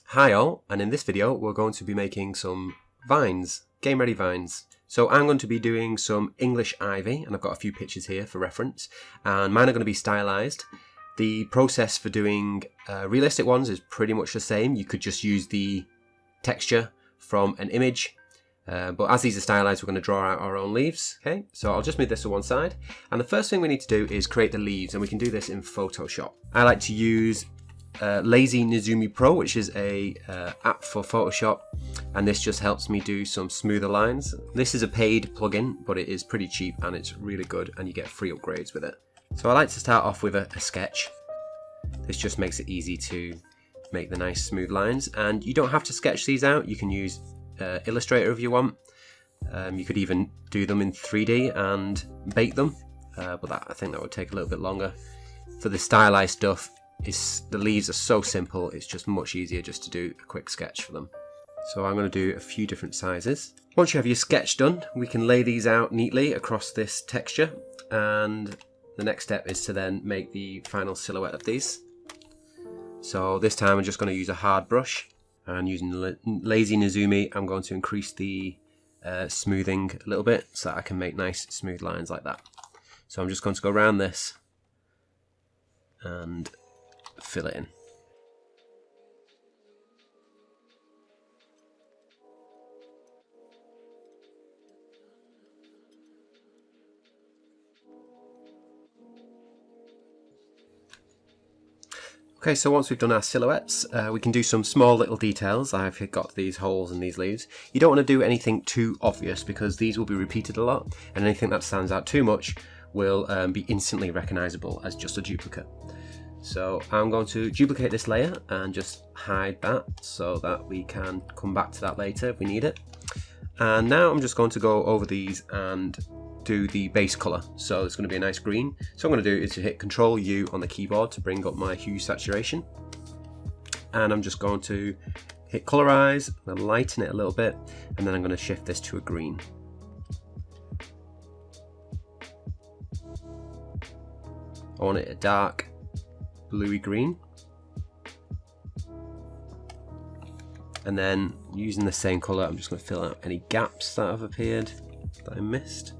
Hi all, and in this video we're going to be making some vines, game ready vines. So I'm going to be doing some English ivy, and I've got a few pictures here for reference, and mine are going to be stylized. The process for doing realistic ones is pretty much the same. You could just use the texture from an image, but as these are stylized, we're going to draw out our own leaves. Okay, so I'll just move this to one side, and the first thing we need to do is create the leaves, and we can do this in Photoshop. I like to use Lazy Nezumi Pro, which is a app for Photoshop, and this just helps me do some smoother lines. This is a paid plugin, but it is pretty cheap and it's really good, and you get free upgrades with it. So I like to start off with a sketch. This just makes it easy to make the nice smooth lines, and you don't have to sketch these out. You can use Illustrator if you want. You could even do them in 3D and bake them, but I think that would take a little bit longer. For the stylized stuff, the leaves are so simple, it's just much easier just to do a quick sketch for them. So I'm going to do a few different sizes. Once you have your sketch done, we can lay these out neatly across this texture, and the next step is to then make the final silhouette of these. So this time I'm just going to use a hard brush, and using the Lazy Nezumi I'm going to increase the smoothing a little bit so that I can make nice smooth lines like that. So I'm just going to go around this and fill it in. Okay, so once we've done our silhouettes, we can do some small little details. I've got these holes in these leaves. You don't want to do anything too obvious because these will be repeated a lot, and anything that stands out too much will be instantly recognizable as just a duplicate. So I'm going to duplicate this layer and just hide that so that we can come back to that later if we need it. And now I'm just going to go over these and do the base color. So it's going to be a nice green. So what I'm going to do is to hit Control U on the keyboard to bring up my hue saturation. And I'm just going to hit colorize and lighten it a little bit, and then I'm going to shift this to a green. I want it a dark bluey green, and then using the same color I'm just going to fill out any gaps that have appeared that I missed.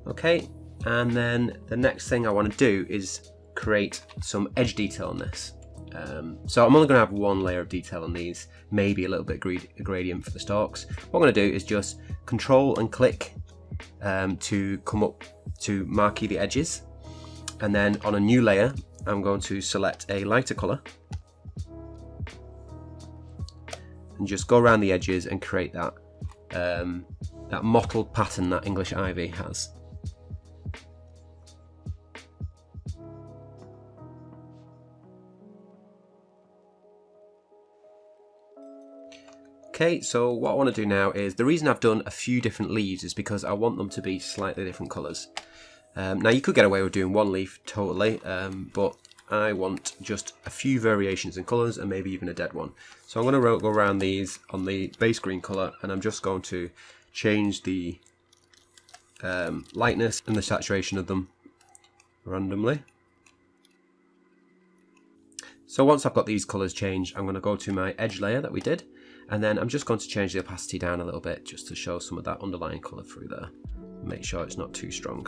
Okay, and then the next thing I want to do is create some edge detail on this. So I'm only going to have one layer of detail on these, maybe a little bit gradient for the stalks. What I'm going to do is just Control and click to come up to marquee the edges, and then on a new layer I'm going to select a lighter color and just go around the edges and create that that mottled pattern that English ivy has. Okay, so what I want to do now is, the reason I've done a few different leaves is because I want them to be slightly different colours. Now you could get away with doing one leaf totally, but I want just a few variations in colours and maybe even a dead one. So I'm going to go around these on the base green colour, and I'm just going to change the lightness and the saturation of them randomly. So once I've got these colours changed, I'm going to go to my edge layer that we did, and then I'm just going to change the opacity down a little bit just to show some of that underlying colour through there. Make sure it's not too strong.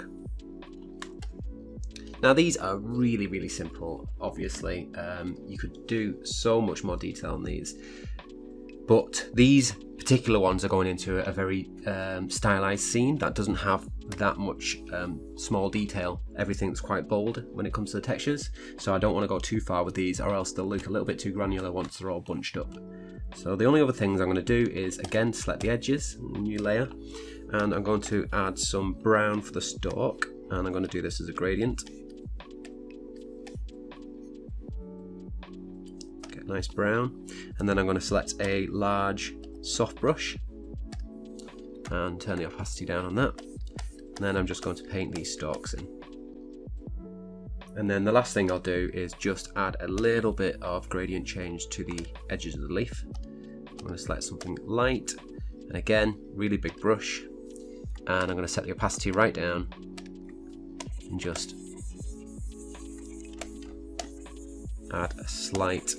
Now these are really, really simple, obviously. You could do so much more detail on these, but these particular ones are going into a very stylized scene that doesn't have that much small detail. Everything's quite bold when it comes to the textures, so I don't want to go too far with these, or else they'll look a little bit too granular once they're all bunched up. So the only other things I'm going to do is again select the edges, new layer, and I'm going to add some brown for the stalk, and I'm going to do this as a gradient. Get a nice brown, and then I'm going to select a large soft brush and turn the opacity down on that, and then I'm just going to paint these stalks in. And then the last thing I'll do is just add a little bit of gradient change to the edges of the leaf. I'm going to select something light, and again, really big brush, and I'm going to set the opacity right down, can just add a slight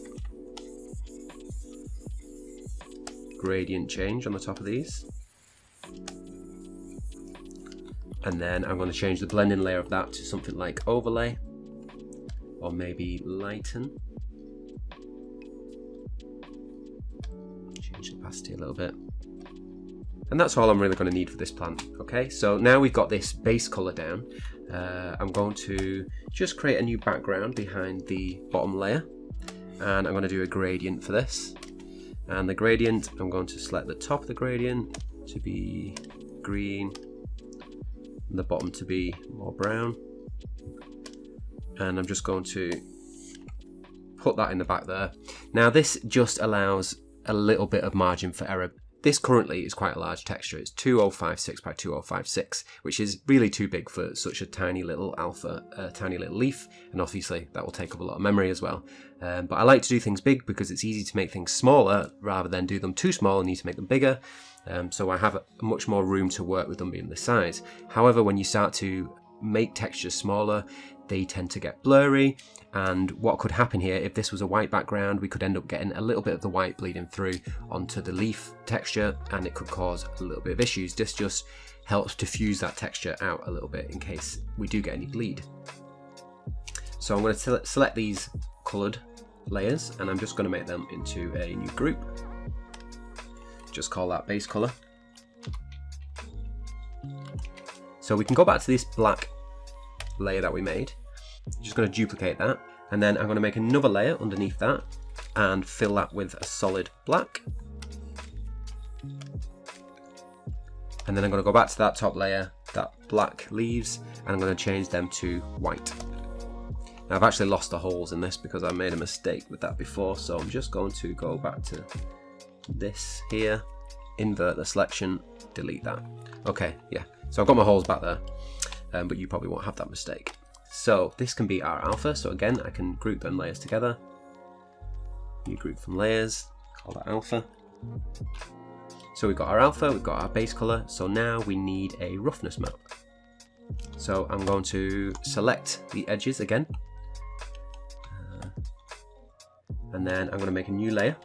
gradient change on the top of these. And then I'm going to change the blending layer of that to something like overlay, or maybe lighten. Change the opacity a little bit. And that's all I'm really going to need for this plant. Okay, so now we've got this base color down. I'm going to just create a new background behind the bottom layer, and I'm going to do a gradient for this. And the gradient, I'm going to select the top of the gradient to be green, and the bottom to be more brown. And I'm just going to put that in the back there. Now this just allows a little bit of margin for error. This currently is quite a large texture. It's 2056 by 2056, which is really too big for such a tiny little alpha, tiny little leaf, and obviously that will take up a lot of memory as well. But I like to do things big because it's easy to make things smaller rather than do them too small and need to make them bigger. So I have much more room to work with them being this size. However, when you start to make textures smaller, they tend to get blurry, and what could happen here, if this was a white background, we could end up getting a little bit of the white bleeding through onto the leaf texture, and it could cause a little bit of issues. This just helps diffuse that texture out a little bit in case we do get any bleed. So I'm going to select these coloured layers, and I'm just going to make them into a new group. Just call that base colour. So we can go back to this black layer that we made. I'm just going to duplicate that, and then I'm going to make another layer underneath that and fill that with a solid black. And then I'm going to go back to that top layer, that black leaves, and I'm going to change them to white. Now I've actually lost the holes in this because I made a mistake with that before, so I'm just going to go back to this here, invert the selection, delete that. Okay, yeah, so I've got my holes back there, but you probably won't have that mistake. So this can be our alpha, so again I can group them layers together. New group from layers, call that alpha. So we've got our alpha, we've got our base color, so now we need a roughness map. So I'm going to select the edges again, and then I'm going to make a new layer,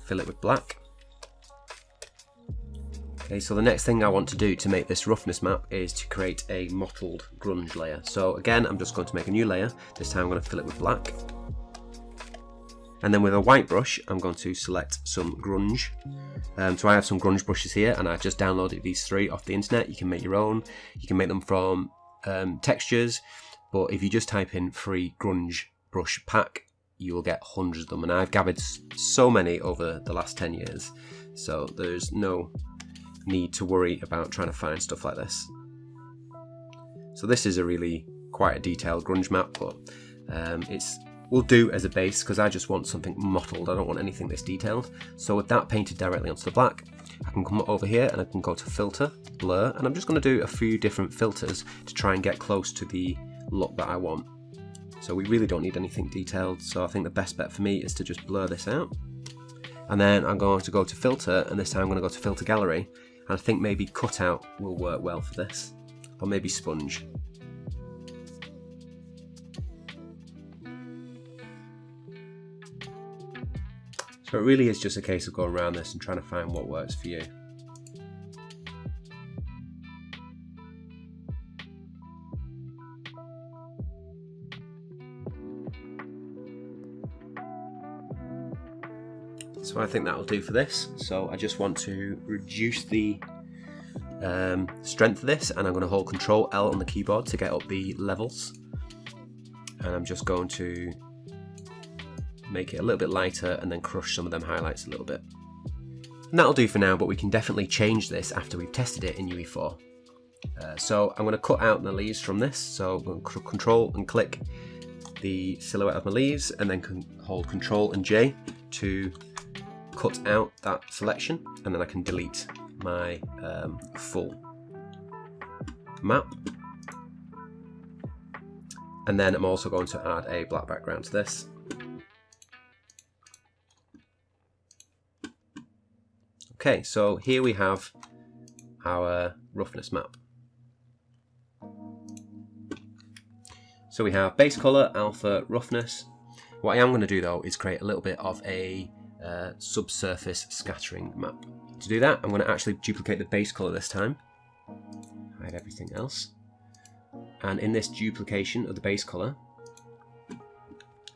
fill it with black. Okay, so the next thing I want to do to make this roughness map is to create a mottled grunge layer. So again, I'm just going to make a new layer. This time I'm going to fill it with black. And then with a white brush, I'm going to select some grunge. So I have some grunge brushes here, and I just downloaded these 3 off the internet. You can make your own. You can make them from textures, but if you just type in free grunge brush pack, you will get hundreds of them. And I've gathered so many over the last 10 years. So there's no need to worry about trying to find stuff like this. So this is a really quite a detailed grunge map, but will do as a base because I just want something mottled. I don't want anything this detailed. So with that painted directly onto the black, I can come over here and I can go to filter, blur, and I'm just going to do a few different filters to try and get close to the look that I want. So we really don't need anything detailed, so I think the best bet for me is to just blur this out. And then I'm going to go to filter, and this time I'm going to go to filter gallery, and I think maybe cutout will work well for this, or maybe sponge. So it really is just a case of going around this and trying to find what works for you. So I think that'll do for this. So I just want to reduce the strength of this, and I'm going to hold Control L on the keyboard to get up the levels. And I'm just going to make it a little bit lighter and then crush some of them highlights a little bit. And that'll do for now, but we can definitely change this after we've tested it in UE4. So I'm going to cut out the leaves from this. So I'm going to Control and click the silhouette of my leaves, and then hold Control and J to cut out that selection, and then I can delete my full map. And then I'm also going to add a black background to this. Okay, so here we have our roughness map. So we have base color, alpha, roughness. What I am going to do though is create a little bit of a subsurface scattering map. To do that, I'm going to actually duplicate the base color this time. Hide everything else. And in this duplication of the base color,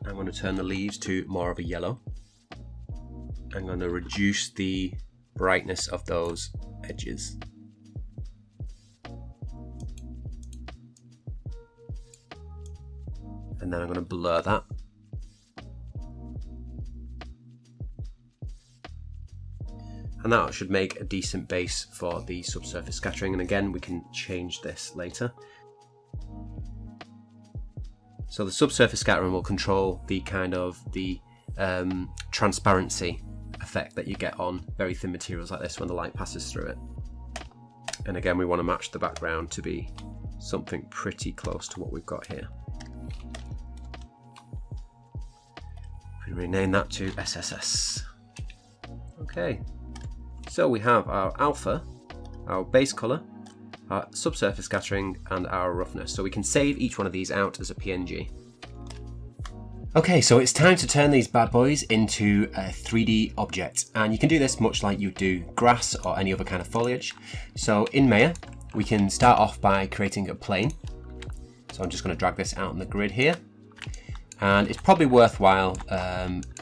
I'm going to turn the leaves to more of a yellow. I'm going to reduce the brightness of those edges. And then I'm going to blur that. And that should make a decent base for the subsurface scattering. And again, we can change this later. So the subsurface scattering will control the kind of the transparency effect that you get on very thin materials like this when the light passes through it. And again, we want to match the background to be something pretty close to what we've got here. We rename that to SSS. Okay, so we have our alpha, our base color, our subsurface scattering, and our roughness. So we can save each one of these out as a PNG. Okay, so it's time to turn these bad boys into a 3D object, and you can do this much like you do grass or any other kind of foliage. So in Maya, we can start off by creating a plane. So I'm just going to drag this out on the grid here, and it's probably worthwhile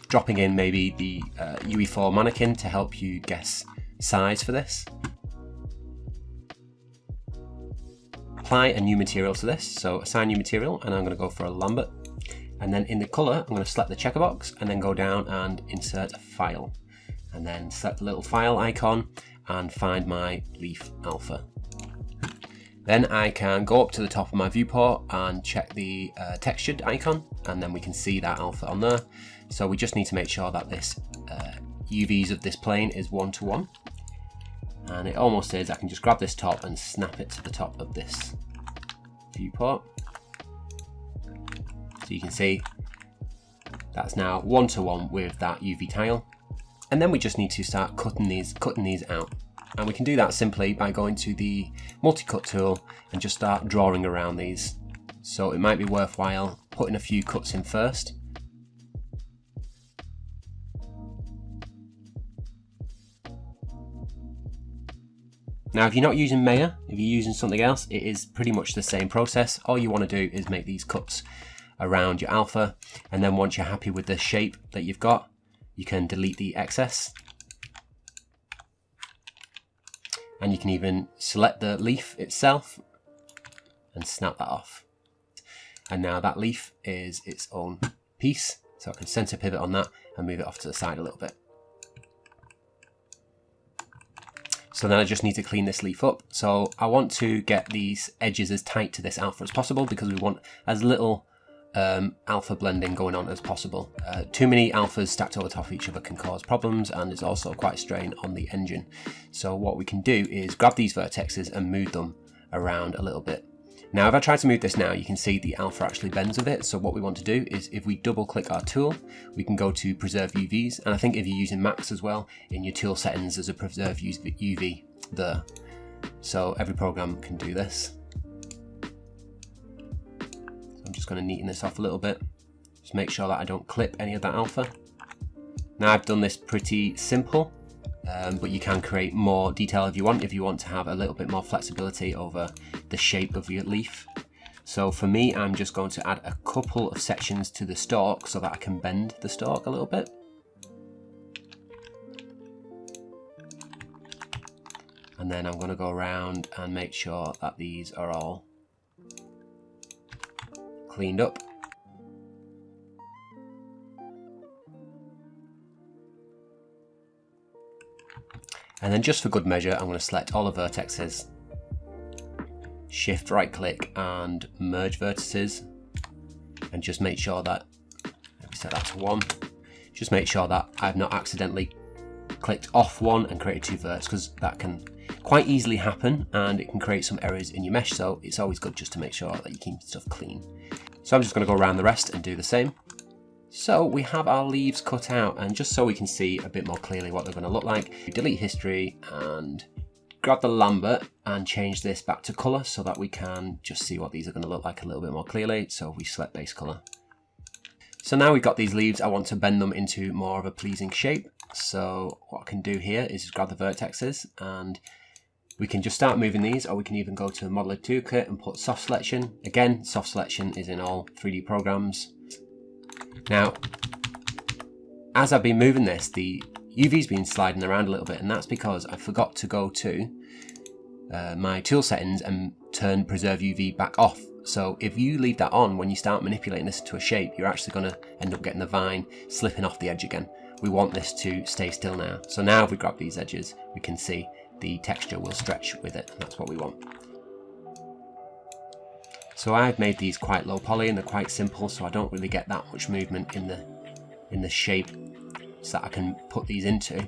dropping in maybe the UE4 mannequin to help you guess size for this. Apply a new material to this, so assign new material, and I'm going to go for a Lambert. And then in the color, I'm going to select the checker box and then go down and insert a file. And then select the little file icon and find my leaf alpha. Then I can go up to the top of my viewport and check the textured icon, and then we can see that alpha on there. So we just need to make sure that this UVs of this plane is 1:1. And it almost is. I can just grab this top and snap it to the top of this viewport. So you can see that's now 1:1 with that UV tile. And then we just need to start cutting these out. And we can do that simply by going to the multi-cut tool and just start drawing around these. So it might be worthwhile putting a few cuts in first. Now, if you're not using Maya, if you're using something else, it is pretty much the same process. All you want to do is make these cuts around your alpha, and then once you're happy with the shape that you've got, you can delete the excess. And you can even select the leaf itself and snap that off. And now that leaf is its own piece, so I can center pivot on that and move it off to the side a little bit. So then I just need to clean this leaf up. So I want to get these edges as tight to this alpha as possible, because we want as little alpha blending going on as possible. Too many alphas stacked over top of each other can cause problems, and it's also quite a strain on the engine. So what we can do is grab these vertexes and move them around a little bit. Now if I try to move this now, you can see the alpha actually bends with it. So what we want to do is, if we double click our tool, we can go to preserve UVs, and I think if you're using Max as well, in your tool settings there's a preserve UV there. So every program can do this. I'm just going to neaten this off a little bit, just make sure that I don't clip any of that alpha. Now I've done this pretty simple, but you can create more detail if you want to have a little bit more flexibility over the shape of your leaf. So for me, I'm just going to add a couple of sections to the stalk so that I can bend the stalk a little bit. And then I'm going to go around and make sure that these are all cleaned up. And then just for good measure, I'm going to select all the vertexes, shift right click and merge vertices, and just make sure that, let me set that to 1, just make sure that I've not accidentally clicked off one and created 2 verts, because that can quite easily happen and it can create some errors in your mesh, so it's always good just to make sure that you keep stuff clean. So I'm just going to go around the rest and do the same. So we have our leaves cut out, and just so we can see a bit more clearly what they're going to look like, delete history and grab the Lambert and change this back to colour so that we can just see what these are going to look like a little bit more clearly. So we select base colour. So now we've got these leaves, I want to bend them into more of a pleasing shape. So what I can do here is just grab the vertexes and we can just start moving these, or we can even go to Modeler Toolkit and put soft selection. Again, soft selection is in all 3D programs. Now, as I've been moving this, the UV's been sliding around a little bit, and that's because I forgot to go to my tool settings and turn preserve UV back off. So if you leave that on when you start manipulating this to a shape, you're actually going to end up getting the vine slipping off the edge again. We want this to stay still now. So now if we grab these edges, we can see the texture will stretch with it, and that's what we want. So I've made these quite low poly and they're quite simple, so I don't really get that much movement in the shape that I can put these into.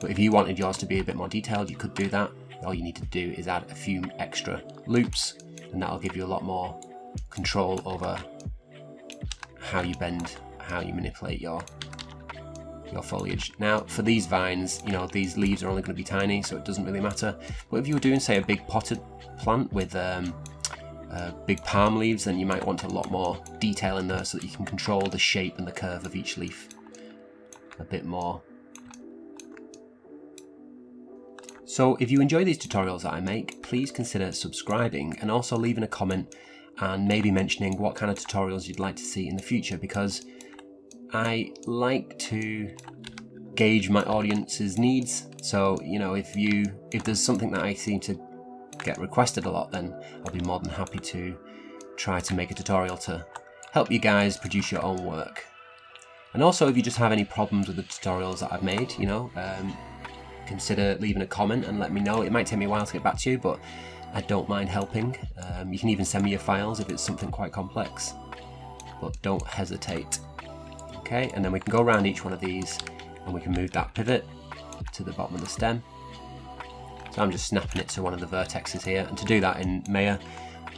But if you wanted yours to be a bit more detailed, you could do that. All you need to do is add a few extra loops, and that'll give you a lot more control over how you bend, how you manipulate your foliage. Now for these vines, you know, these leaves are only going to be tiny, so it doesn't really matter. But if you were doing, say, a big potted plant with big palm leaves, then you might want a lot more detail in there so that you can control the shape and the curve of each leaf a bit more. So if you enjoy these tutorials that I make, please consider subscribing and also leaving a comment and maybe mentioning what kind of tutorials you'd like to see in the future, because I like to gauge my audience's needs. So, you know, if there's something that I seem to get requested a lot, then I'll be more than happy to try to make a tutorial to help you guys produce your own work. And also, if you just have any problems with the tutorials that I've made, you know, consider leaving a comment and let me know. It might take me a while to get back to you, but I don't mind helping. You can even send me your files if it's something quite complex, but don't hesitate. Okay, and then we can go around each one of these and we can move that pivot to the bottom of the stem. So I'm just snapping it to one of the vertexes here, and to do that in Maya,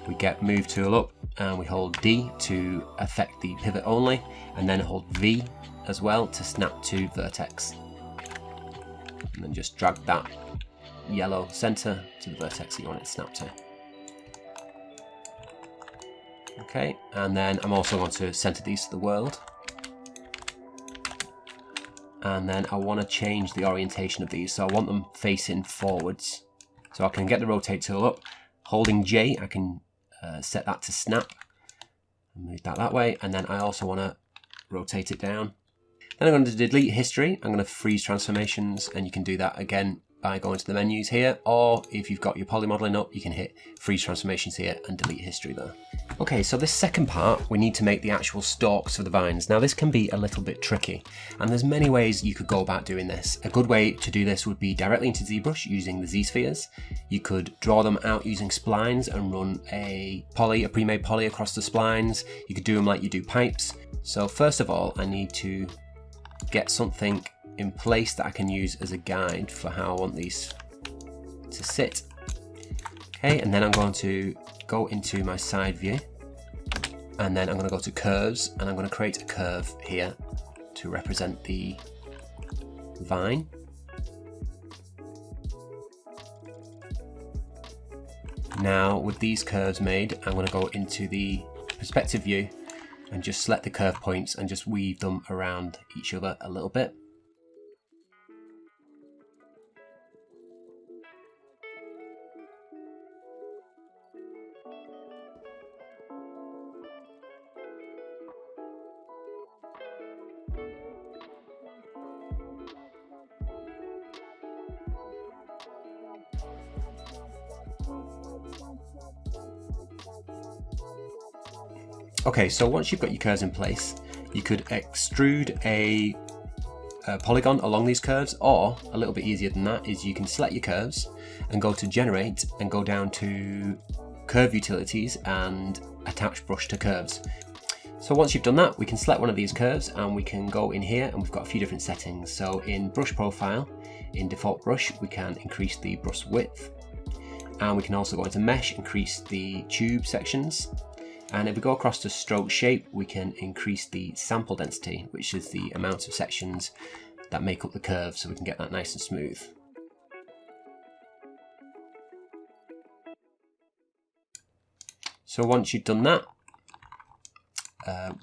we get move tool up and we hold D to affect the pivot only, and then hold V as well to snap to vertex. And then just drag that yellow center to the vertex that you want it to snap to. Okay, and then I'm also going to center these to the world. And then I want to change the orientation of these, so I want them facing forwards. So I can get the rotate tool up, holding J, I can set that to snap, and move that way, and then I also want to rotate it down. Then I'm going to delete history, I'm going to freeze transformations, and you can do that again by going to the menus here, or if you've got your poly modeling up, you can hit freeze transformations here and delete history there. Okay, so this second part, we need to make the actual stalks for the vines. Now this can be a little bit tricky, and there's many ways you could go about doing this. A good way to do this would be directly into ZBrush using the Z-spheres. You could draw them out using splines and run a pre-made poly across the splines. You could do them like you do pipes. So first of all, I need to get something in place that I can use as a guide for how I want these to sit. Okay, and then I'm going to go into my side view, and then I'm going to go to curves, and I'm going to create a curve here to represent the vine. Now with these curves made, I'm going to go into the perspective view and just select the curve points and just weave them around each other a little bit. Okay, so once you've got your curves in place, you could extrude a polygon along these curves, or a little bit easier than that is you can select your curves and go to generate and go down to curve utilities and attach brush to curves. So once you've done that, we can select one of these curves and we can go in here, and we've got a few different settings. So in brush profile, in default brush, we can increase the brush width, and we can also go into mesh, increase the tube sections. And if we go across to stroke shape, we can increase the sample density, which is the amount of sections that make up the curve, so we can get that nice and smooth. So once you've done that,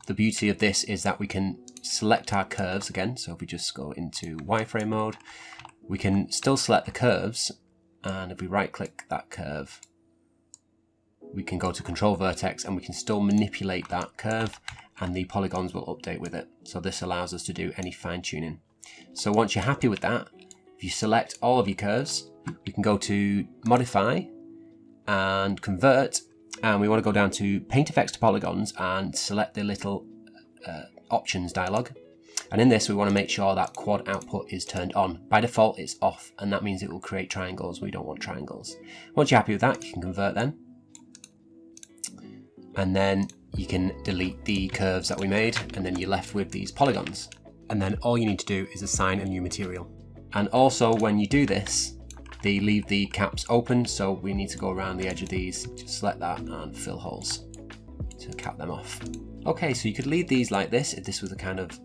the beauty of this is that we can select our curves again. So if we just go into wireframe mode, we can still select the curves, and if we right click that curve, we can go to control vertex and we can still manipulate that curve and the polygons will update with it. So this allows us to do any fine tuning. So once you're happy with that, if you select all of your curves, we can go to modify and convert, and we want to go down to paint effects to polygons and select the little options dialog. And in this, we want to make sure that quad output is turned on. By default, it's off, and that means it will create triangles. We don't want triangles. Once you're happy with that, you can convert them. And then you can delete the curves that we made, and then you're left with these polygons. And then all you need to do is assign a new material. And also when you do this, they leave the caps open, so we need to go around the edge of these, just select that and fill holes to cap them off. Okay, so you could leave these like this if this was the kind of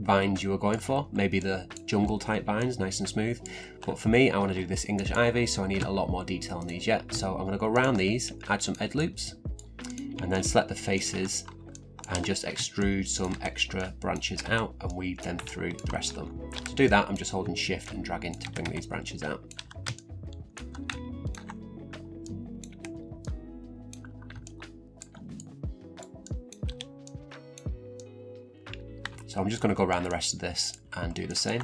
vines you were going for, maybe the jungle type vines, nice and smooth. But for me, I want to do this English ivy, so I need a lot more detail on these yet. So I'm going to go around these, add some edge loops, and then select the faces and just extrude some extra branches out and weave them through the rest of them. To do that, I'm just holding shift and dragging to bring these branches out. So I'm just going to go around the rest of this and do the same.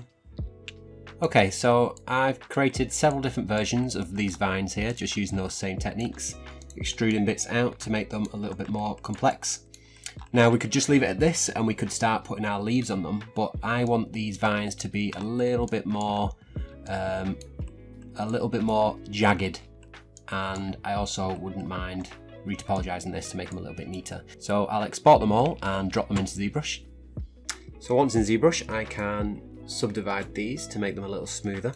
Okay, so I've created several different versions of these vines here, just using those same techniques, extruding bits out to make them a little bit more complex. Now we could just leave it at this and we could start putting our leaves on them, but I want these vines to be a little bit more jagged, and I also wouldn't mind retopologizing this to make them a little bit neater. So I'll export them all and drop them into ZBrush. So once in ZBrush, I can subdivide these to make them a little smoother.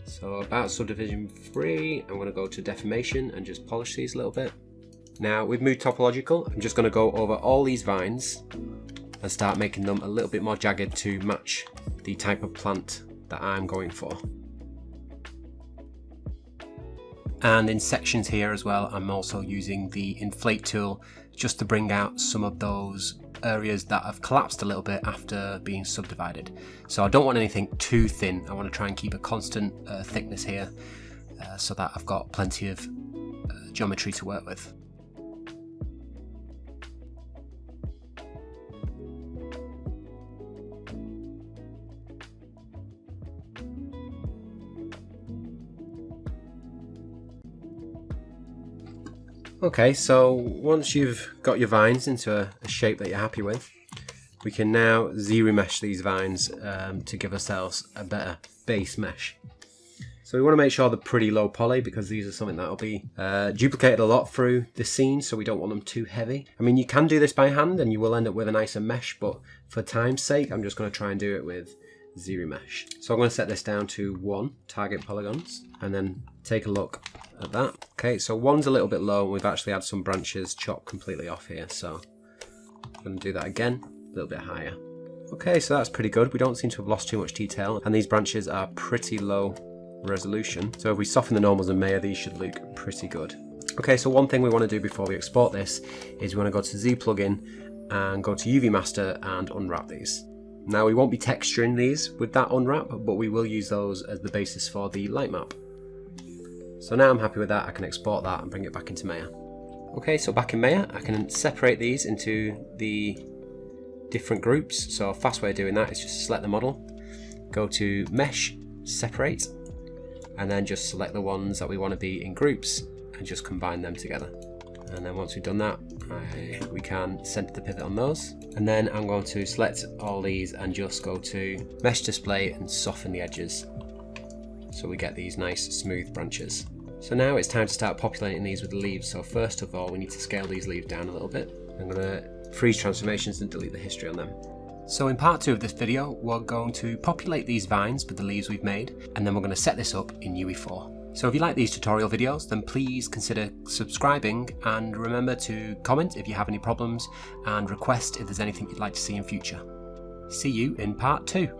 So about subdivision 3, I'm going to go to deformation and just polish these a little bit. Now with Mood Topological, I'm just going to go over all these vines and start making them a little bit more jagged to match the type of plant that I'm going for. And in sections here as well, I'm also using the inflate tool just to bring out some of those areas that have collapsed a little bit after being subdivided. So I don't want anything too thin. I want to try and keep a constant thickness here so that I've got plenty of geometry to work with. Okay, so once you've got your vines into a shape that you're happy with, we can now Z-remesh these vines to give ourselves a better base mesh. So we want to make sure they're pretty low poly, because these are something that will be duplicated a lot through the scene, so we don't want them too heavy. I mean, you can do this by hand and you will end up with a nicer mesh, but for time's sake, I'm just going to try and do it with Z-remesh. So I'm going to set this down to 1 target polygons and then take a look at that. Okay, so 1's a little bit low. We've actually had some branches chopped completely off here, so I'm going to do that again, a little bit higher. Okay, so that's pretty good. We don't seem to have lost too much detail, and these branches are pretty low resolution. So if we soften the normals and Maya, these should look pretty good. Okay, so one thing we want to do before we export this is we want to go to Z plugin and go to UV master and unwrap these. Now we won't be texturing these with that unwrap, but we will use those as the basis for the light map. So now I'm happy with that. I can export that and bring it back into Maya. Okay, so back in Maya, I can separate these into the different groups. So a fast way of doing that is just select the model, go to Mesh, Separate, and then just select the ones that we want to be in groups and just combine them together. And then once we've done that, we can center the pivot on those. And then I'm going to select all these and just go to Mesh Display and soften the edges, so we get these nice smooth branches. So now it's time to start populating these with the leaves. So first of all, we need to scale these leaves down a little bit. I'm going to freeze transformations and delete the history on them. So in part 2 of this video, we're going to populate these vines with the leaves we've made, and then we're going to set this up in UE4. So if you like these tutorial videos, then please consider subscribing, and remember to comment if you have any problems and request if there's anything you'd like to see in future. See you in part 2.